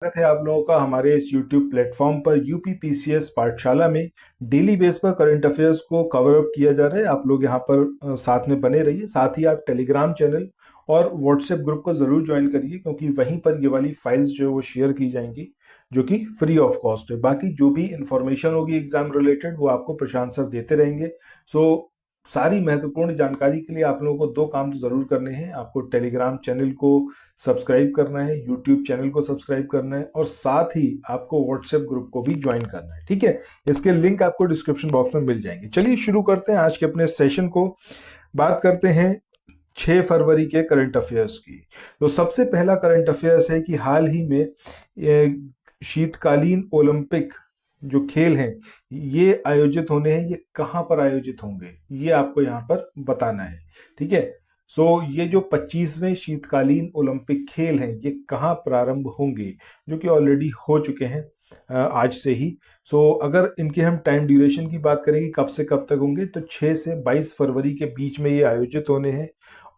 स्वागत है आप लोगों का हमारे इस YouTube प्लेटफॉर्म पर यूपीपीसीएस पाठशाला में। डेली बेस पर करंट अफेयर्स को कवर अप किया जा रहा है। आप लोग यहाँ पर साथ में बने रहिए। साथ ही आप टेलीग्राम चैनल और व्हाट्सएप ग्रुप को ज़रूर ज्वाइन करिए, क्योंकि वहीं पर ये वाली फाइल्स जो है वो शेयर की जाएंगी, जो कि फ्री ऑफ कॉस्ट है। बाकी जो भी इंफॉर्मेशन होगी एग्जाम रिलेटेड वो आपको प्रशांत सर देते रहेंगे। सो सारी महत्वपूर्ण जानकारी के लिए आप लोगों को दो काम तो जरूर करने हैं। आपको टेलीग्राम चैनल को सब्सक्राइब करना है, यूट्यूब चैनल को सब्सक्राइब करना है, और साथ ही आपको व्हाट्सएप ग्रुप को भी ज्वाइन करना है। ठीक है, इसके लिंक आपको डिस्क्रिप्शन बॉक्स में मिल जाएंगे। चलिए शुरू करते हैं आज के अपने सेशन को। बात करते हैं 6 फरवरी के करंट अफेयर्स की। तो सबसे पहला करंट अफेयर्स है कि हाल ही में शीतकालीन ओलंपिक जो खेल हैं ये आयोजित होने हैं। ये कहाँ पर आयोजित होंगे ये आपको यहाँ पर बताना है। ठीक है, सो ये जो 25वें शीतकालीन ओलंपिक खेल हैं ये कहाँ प्रारंभ होंगे, जो कि ऑलरेडी हो चुके हैं आज से ही। सो अगर इनके हम टाइम ड्यूरेशन की बात करें कि कब से कब तक होंगे, तो 6 से 22 फरवरी के बीच में ये आयोजित होने हैं।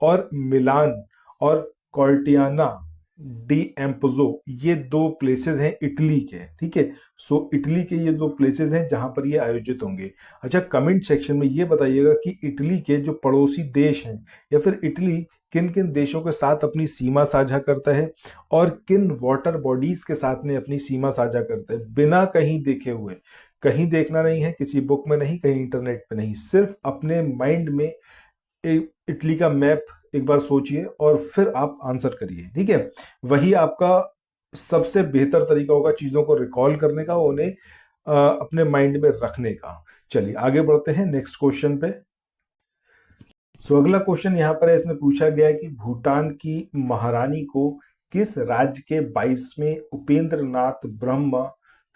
और मिलान और कॉर्टियाना डी एम्पोजो ये दो प्लेसेस हैं इटली के। ठीक है, सो इटली के ये दो प्लेसेस हैं जहां पर ये आयोजित होंगे। अच्छा, कमेंट सेक्शन में ये बताइएगा कि इटली के जो पड़ोसी देश हैं या फिर इटली किन किन देशों के साथ अपनी सीमा साझा करता है और किन वाटर बॉडीज के साथ में अपनी सीमा साझा करता है, बिना कहीं देखे हुए। कहीं देखना नहीं है, किसी बुक में नहीं, कहीं इंटरनेट पे नहीं, सिर्फ अपने माइंड में इटली का मैप एक बार सोचिए और फिर आप आंसर करिए। ठीक है, वही आपका सबसे बेहतर तरीका होगा चीजों को रिकॉल करने का, उन्हें अपने माइंड में रखने का। चलिए आगे बढ़ते हैं नेक्स्ट क्वेश्चन पे। सो अगला क्वेश्चन यहाँ पर है, इसमें पूछा गया है कि भूटान की महारानी को किस राज्य के 22वें Upendra Nath Brahma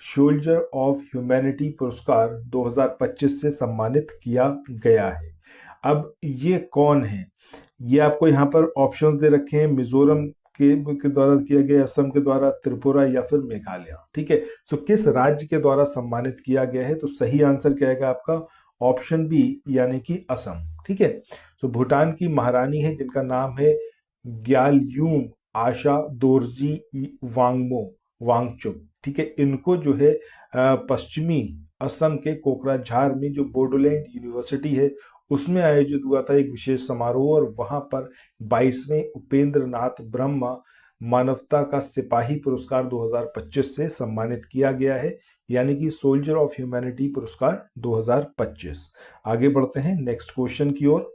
soldier of humanity पुरस्कार 2025 से सम्मानित किया गया है। अब ये कौन है, ये आपको यहाँ पर ऑप्शंस दे रखे हैं। मिजोरम के द्वारा किया गया, असम के द्वारा, त्रिपुरा या फिर मेघालय। ठीक है, सो किस राज्य के द्वारा सम्मानित किया गया है, तो सही आंसर क्या है आपका ऑप्शन बी, यानी कि असम। ठीक है, तो भूटान की महारानी है जिनका नाम है ग्यालयूम आशा दोरजी वांगमो वांगचुक। ठीक है, इनको जो है पश्चिमी असम के कोकराझार में जो बोडोलैंड यूनिवर्सिटी है उसमें आयोजित हुआ था एक विशेष समारोह, और वहां पर 22वें उपेंद्र नाथ ब्रह्मा मानवता का सिपाही पुरस्कार 2025 से सम्मानित किया गया है, यानी कि सोल्जर ऑफ ह्यूमैनिटी पुरस्कार 2025। आगे बढ़ते हैं नेक्स्ट क्वेश्चन की ओर।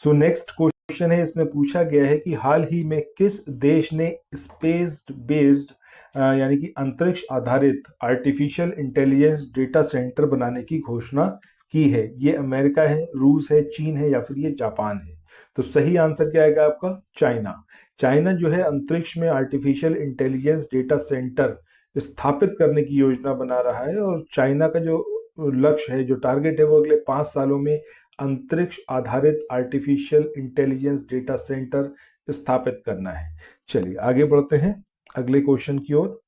सो नेक्स्ट क्वेश्चन है, इसमें पूछा गया है कि हाल ही में किस देश ने स्पेस बेस्ड यानी कि अंतरिक्ष आधारित आर्टिफिशियल इंटेलिजेंस डेटा सेंटर बनाने की घोषणा की है। ये अमेरिका है, रूस है, चीन है या फिर ये जापान है। तो सही आंसर क्या आएगा आपका चाइना। चाइना जो है अंतरिक्ष में आर्टिफिशियल इंटेलिजेंस डेटा सेंटर स्थापित करने की योजना बना रहा है, और चाइना का जो लक्ष्य है, जो टारगेट है, वो अगले 5 सालों में अंतरिक्ष आधारित आर्टिफिशियल इंटेलिजेंस डेटा सेंटर स्थापित करना है। चलिए आगे बढ़ते हैं अगले क्वेश्चन की ओर।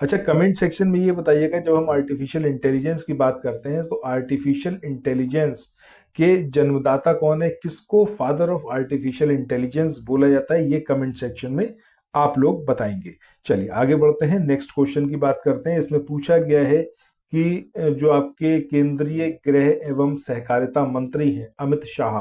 अच्छा, कमेंट सेक्शन में ये बताइएगा, जब हम आर्टिफिशियल इंटेलिजेंस की बात करते हैं तो आर्टिफिशियल इंटेलिजेंस के जन्मदाता कौन है, किसको फादर ऑफ आर्टिफिशियल इंटेलिजेंस बोला जाता है, ये कमेंट सेक्शन में आप लोग बताएंगे। चलिए आगे बढ़ते हैं नेक्स्ट क्वेश्चन की बात करते हैं। इसमें पूछा गया है कि जो आपके केंद्रीय गृह एवं सहकारिता मंत्री हैं अमित शाह,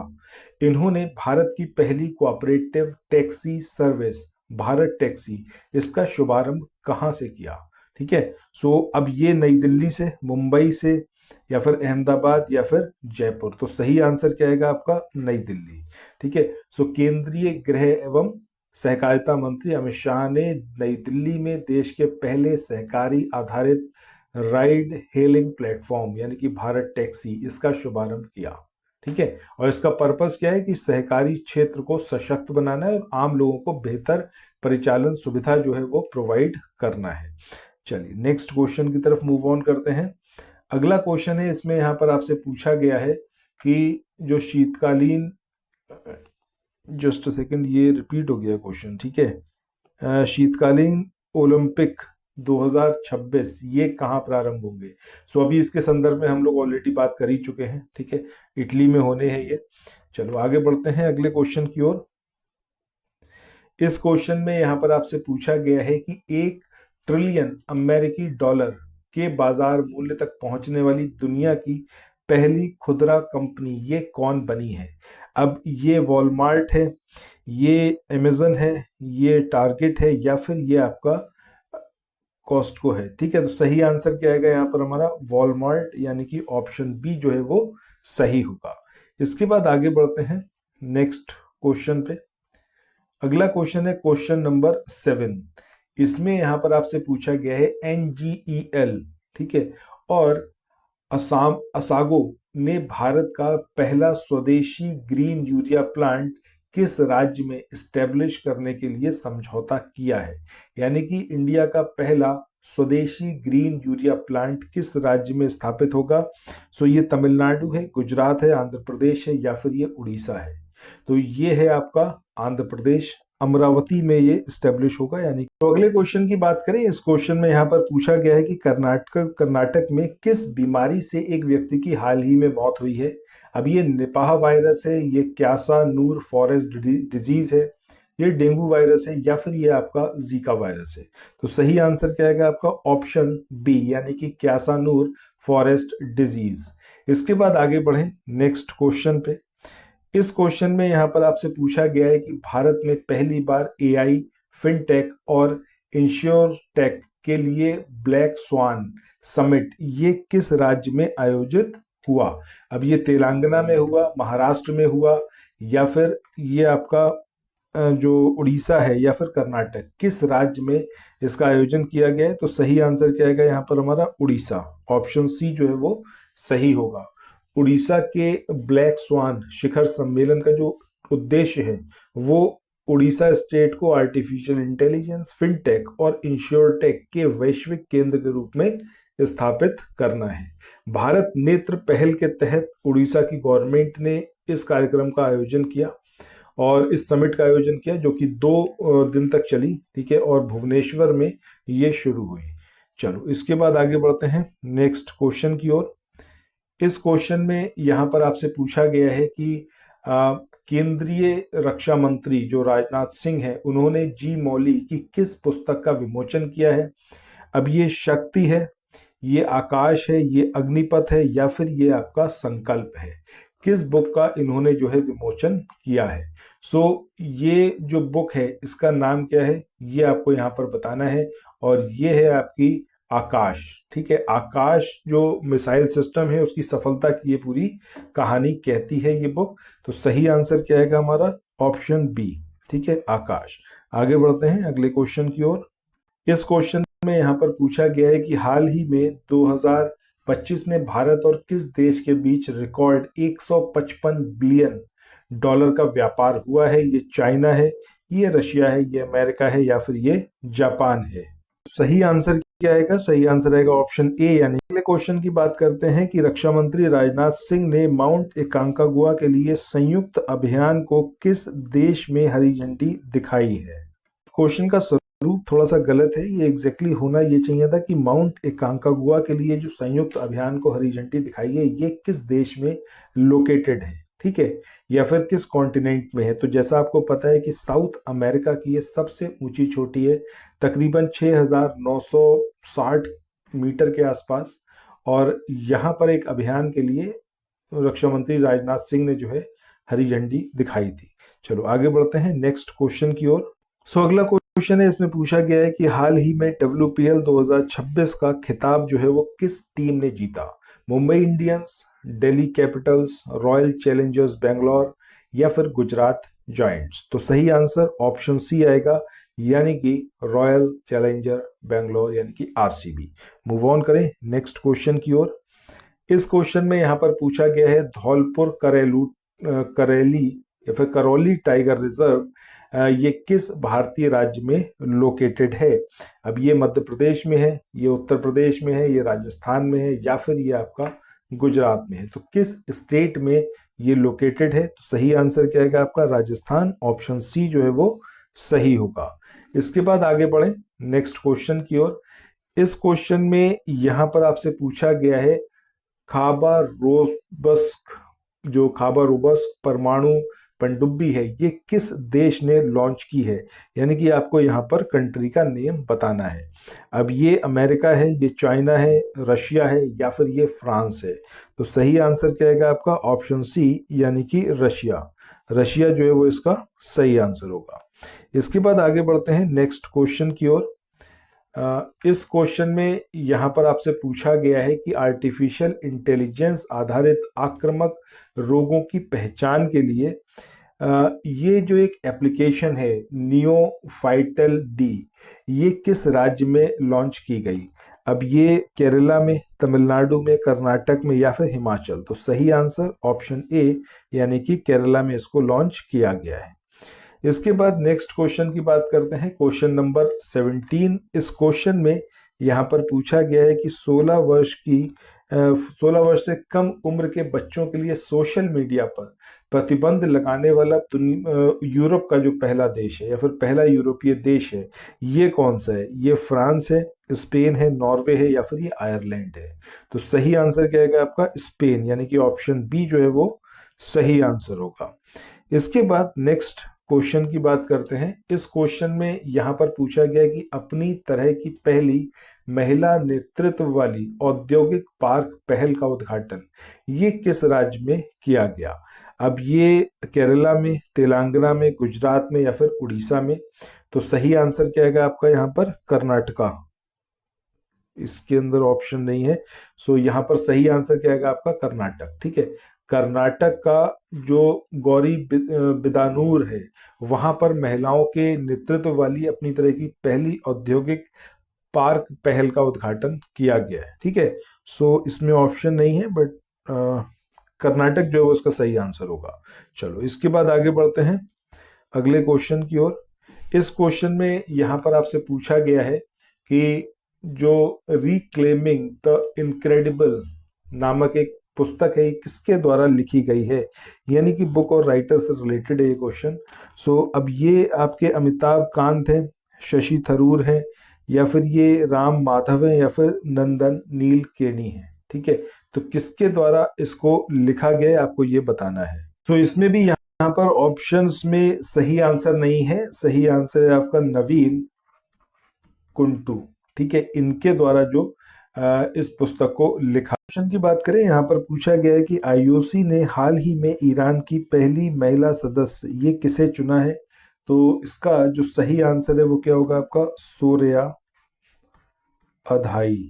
इन्होंने भारत की पहली cooperative taxi service Bharat taxi, इसका शुभारंभ कहाँ से किया। ठीक है, सो अब ये नई दिल्ली से, मुंबई से, या फिर अहमदाबाद या फिर जयपुर। तो सही आंसर क्या आएगा आपका नई दिल्ली। ठीक है, सो केंद्रीय गृह एवं सहकारिता मंत्री अमित शाह ने नई दिल्ली में देश के पहले सहकारी आधारित राइड हेलिंग प्लेटफॉर्म यानी कि भारत टैक्सी, इसका शुभारंभ किया। ठीक है, और इसका पर्पस क्या है कि सहकारी क्षेत्र को सशक्त बनाना है और आम लोगों को बेहतर परिचालन सुविधा जो है वो प्रोवाइड करना है। चलिए नेक्स्ट क्वेश्चन की तरफ मूव ऑन करते हैं। अगला क्वेश्चन है, इसमें यहाँ पर आपसे पूछा गया है कि जो शीतकालीन, जस्ट सेकंड, ये रिपीट हो गया क्वेश्चन। ठीक है, शीतकालीन ओलंपिक 2026 ये कहाँ प्रारंभ होंगे। सो अभी इसके संदर्भ में हम लोग ऑलरेडी बात कर ही चुके हैं। ठीक है, इटली में होने हैं ये। चलो आगे बढ़ते हैं अगले क्वेश्चन की ओर। इस क्वेश्चन में यहाँ पर आपसे पूछा गया है कि एक ट्रिलियन अमेरिकी डॉलर के बाजार मूल्य तक पहुंचने वाली दुनिया की पहली खुदरा कंपनी ये कौन बनी है? अब ये वॉलमार्ट है, ये अमेजन है, ये टारगेट है, या फिर ये आपका कॉस्टको है। ठीक है, तो सही आंसर क्या आएगा यहाँ पर हमारा? वॉलमार्ट, यानी कि ऑप्शन बी जो है वो सही होगा। इसके बाद आगे बढ़ते हैं नेक्स्ट क्वेश्चन पे। अगला क्वेश्चन है क्वेश्चन नंबर 7। इसमें यहां पर आपसे पूछा गया है NGEL, ठीक है, और असम असागो ने भारत का पहला स्वदेशी ग्रीन यूरिया प्लांट किस राज्य में स्टैब्लिश करने के लिए समझौता किया है? यानी कि इंडिया का पहला स्वदेशी ग्रीन यूरिया प्लांट किस राज्य में स्थापित होगा? सो ये तमिलनाडु है, गुजरात है, आंध्र प्रदेश है, या फिर ये उड़ीसा है? तो ये है आपका आंध्र प्रदेश, अमरावती में ये स्टेब्लिश होगा। यानी तो अगले क्वेश्चन की बात करें, इस क्वेश्चन में यहाँ पर पूछा गया है कि कर्नाटक में किस बीमारी से एक व्यक्ति की हाल ही में मौत हुई है? अब ये निपाह वायरस है, ये क्यासा नूर फॉरेस्ट डिजीज है, ये डेंगू वायरस है, या फिर ये आपका जीका वायरस है? तो सही आंसर क्या आएगा आपका? ऑप्शन बी, यानी कि क्यासा नूर फॉरेस्ट डिजीज। इसके बाद आगे बढ़े नेक्स्ट क्वेश्चन पे। इस क्वेश्चन में यहां पर आपसे पूछा गया है कि भारत में पहली बार AI, फिनटेक और इंश्योरटेक के लिए ब्लैक स्वान समिट ये किस राज्य में आयोजित हुआ? अब ये तेलंगाना में हुआ, महाराष्ट्र में हुआ, या फिर ये आपका जो उड़ीसा है, या फिर कर्नाटक? किस राज्य में इसका आयोजन किया गया है? तो सही आंसर क्या आएगा यहाँ पर हमारा? उड़ीसा, ऑप्शन सी जो है वो सही होगा। उड़ीसा के ब्लैक स्वान शिखर सम्मेलन का जो उद्देश्य है वो उड़ीसा स्टेट को आर्टिफिशियल इंटेलिजेंस, फिनटेक और इंश्योरटेक के वैश्विक केंद्र के रूप में स्थापित करना है। भारत नेत्र पहल के तहत उड़ीसा की गवर्नमेंट ने इस कार्यक्रम का आयोजन किया और इस समिट का आयोजन किया, जो कि 2 दिन तक चली, ठीक है, और भुवनेश्वर में ये शुरू हुई। चलो इसके बाद आगे बढ़ते हैं नेक्स्ट क्वेश्चन की ओर। इस क्वेश्चन में यहां पर आपसे पूछा गया है कि केंद्रीय रक्षा मंत्री जो राजनाथ सिंह है, उन्होंने जी मौली की किस पुस्तक का विमोचन किया है? अब ये शक्ति है, ये आकाश है, ये अग्निपथ है, या फिर ये आपका संकल्प है? किस बुक का इन्होंने जो है विमोचन किया है? ये जो बुक है इसका नाम क्या है ये आपको यहाँ पर बताना है, और ये है आपकी आकाश। ठीक है, आकाश जो मिसाइल सिस्टम है उसकी सफलता की ये पूरी कहानी कहती है ये बुक। तो सही आंसर क्या आएगा हमारा? ऑप्शन बी, ठीक है, आकाश। आगे बढ़ते हैं अगले क्वेश्चन की ओर। इस क्वेश्चन में यहाँ पर पूछा गया है कि हाल ही में 2025 में भारत और किस देश के बीच रिकॉर्ड 155 बिलियन डॉलर का व्यापार हुआ है? ये चाइना है, ये रशिया है, ये अमेरिका है, या फिर ये जापान है? सही आंसर क्या आएगा? सही आंसर आएगा ऑप्शन ए। यानी अगले क्वेश्चन की बात करते हैं कि रक्षा मंत्री राजनाथ सिंह ने माउंट एकांकागुआ के लिए संयुक्त अभियान को किस देश में हरी झंडी दिखाई है? क्वेश्चन का स्वरूप थोड़ा सा गलत है, ये एग्जैक्टली होना ये चाहिए था कि माउंट एकांकागुआ के लिए जो संयुक्त अभियान को हरी झंडी दिखाई है ये किस देश में लोकेटेड है, ठीक है, या फिर किस कॉन्टिनेंट में है? तो जैसा आपको पता है कि साउथ अमेरिका की ये सबसे ऊंची चोटी है, तकरीबन 6,960 मीटर के आसपास, और यहाँ पर एक अभियान के लिए रक्षा मंत्री राजनाथ सिंह ने जो है हरी झंडी दिखाई थी। चलो आगे बढ़ते हैं नेक्स्ट क्वेश्चन की ओर। अगला क्वेश्चन है, इसमें पूछा गया है कि हाल ही में WPL 2026 का खिताब जो है वो किस टीम ने जीता? Mumbai Indians, Delhi Capitals, royal Challengers Bangalore, या फिर गुजरात जायंट्स? तो सही आंसर ऑप्शन सी आएगा, यानी कि रॉयल चैलेंजर बेंगलोर, यानी कि RCB। मूव ऑन करें नेक्स्ट क्वेश्चन की ओर। इस क्वेश्चन में यहाँ पर पूछा गया है धौलपुर करेली या फिर करौली टाइगर रिजर्व ये किस भारतीय राज्य में लोकेटेड है? अब ये मध्य प्रदेश में है, ये उत्तर प्रदेश में है, ये राजस्थान में है, या फिर ये आपका गुजरात में है? तो किस स्टेट में ये लोकेटेड है? तो सही आंसर क्या है आपका? राजस्थान, ऑप्शन सी जो है वो सही होगा। इसके बाद आगे बढ़े नेक्स्ट क्वेश्चन की ओर। इस क्वेश्चन में यहां पर आपसे पूछा गया है खाबारोव्स्क परमाणु पनडुब्बी है ये किस देश ने लॉन्च की है, यानी कि आपको यहाँ पर कंट्री का नेम बताना है। अब ये अमेरिका है, ये चाइना है, रशिया है या फिर ये फ्रांस है। तो सही आंसर क्या आएगा आपका ऑप्शन सी यानी कि रशिया। रशिया जो है वो इसका सही आंसर होगा। इसके बाद आगे बढ़ते हैं नेक्स्ट क्वेश्चन की ओर। इस क्वेश्चन में यहाँ पर आपसे पूछा गया है कि आर्टिफिशियल इंटेलिजेंस आधारित आक्रामक रोगों की पहचान के लिए ये जो एक एप्लीकेशन है नियो फाइटल डी, ये किस राज्य में लॉन्च की गई। अब ये केरला में, तमिलनाडु में, कर्नाटक में या फिर हिमाचल। तो सही आंसर ऑप्शन ए यानी कि केरला में इसको लॉन्च किया गया है। इसके बाद नेक्स्ट क्वेश्चन की बात करते हैं, क्वेश्चन नंबर 17। इस क्वेश्चन में यहाँ पर पूछा गया है कि 16 वर्ष से कम उम्र के बच्चों के लिए सोशल मीडिया पर प्रतिबंध लगाने वाला यूरोप का जो पहला देश है या फिर पहला यूरोपीय देश है ये कौन सा है। ये फ्रांस है, स्पेन है, नॉर्वे है या फिर ये आयरलैंड है। तो सही आंसर क्या है आपका स्पेन, यानी कि ऑप्शन बी जो है वो सही आंसर होगा। इसके बाद नेक्स्ट क्वेश्चन की बात करते हैं। इस क्वेश्चन में यहाँ पर पूछा गया कि अपनी तरह की पहली महिला नेतृत्व वाली औद्योगिक पार्क पहल का उद्घाटन ये किस राज्य में किया गया। अब ये केरला में, तेलंगाना में, गुजरात में या फिर उड़ीसा में। तो सही आंसर क्या है आपका यहाँ पर कर्नाटका, इसके अंदर ऑप्शन नहीं है। सो यहाँ पर सही आंसर क्या है आपका कर्नाटक। ठीक है, कर्नाटक का जो गौरी बिदानूर है वहां पर महिलाओं के नेतृत्व वाली अपनी तरह की पहली औद्योगिक पार्क पहल का उद्घाटन किया गया है। ठीक है, सो इसमें ऑप्शन नहीं है बट कर्नाटक जो है वो उसका सही आंसर होगा। चलो इसके बाद आगे बढ़ते हैं अगले क्वेश्चन की ओर। इस क्वेश्चन में यहाँ पर आपसे पूछा गया है कि जो रिक्लेमिंग द इनक्रेडिबल नामक एक पुस्तक है किसके द्वारा लिखी गई है, यानी कि बुक और राइटर से रिलेटेड है ये क्वेश्चन। सो अब ये आपके अमिताभ कांत हैं, शशि थरूर हैं या फिर ये राम माधव हैं या फिर नंदन नीलकेणी है। ठीक है, तो किसके द्वारा इसको लिखा गया है आपको ये बताना है। तो इसमें भी यहाँ पर ऑप्शंस में सही आंसर नहीं है, सही आंसर है आपका नवीन कुंटू। ठीक है, इनके द्वारा जो इस पुस्तक को लिखा। क्वेश्चन की बात करें, यहाँ पर पूछा गया है कि आईओसी ने हाल ही में ईरान की पहली महिला सदस्य ये किसे चुना है। तो इसका जो सही आंसर है वो क्या होगा आपका सूर्या अधाई।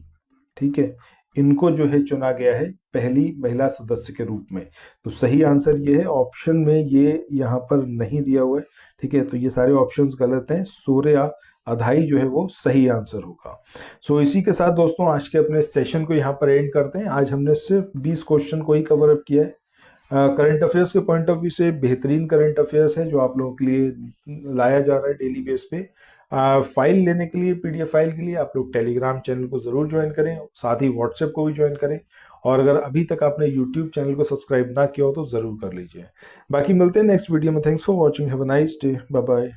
ठीक है, इनको जो है चुना गया है पहली महिला सदस्य के रूप में। तो सही आंसर ये है, ऑप्शन में ये यहाँ पर नहीं दिया हुआ है। ठीक है, तो ये सारे ऑप्शंस गलत हैं, सूर्या अधाई जो है वो सही आंसर होगा। सो इसी के साथ दोस्तों आज के अपने सेशन को यहाँ पर एंड करते हैं। आज हमने सिर्फ 20 क्वेश्चन को ही कवर अप किया है। करंट अफेयर्स के पॉइंट ऑफ व्यू से बेहतरीन करंट अफेयर्स है जो आप लोगों के लिए लाया जा रहा है डेली बेस पे। फाइल लेने के लिए, पीडीएफ फाइल के लिए आप लोग टेलीग्राम चैनल को जरूर ज्वाइन करें, साथ ही व्हाट्सएप को भी ज्वाइन करें। और अगर अभी तक आपने यूट्यूब चैनल को सब्सक्राइब ना किया हो तो जरूर कर लीजिए। बाकी मिलते हैं नेक्स्ट वीडियो में। Thanks for watching, have a nice day, bye bye.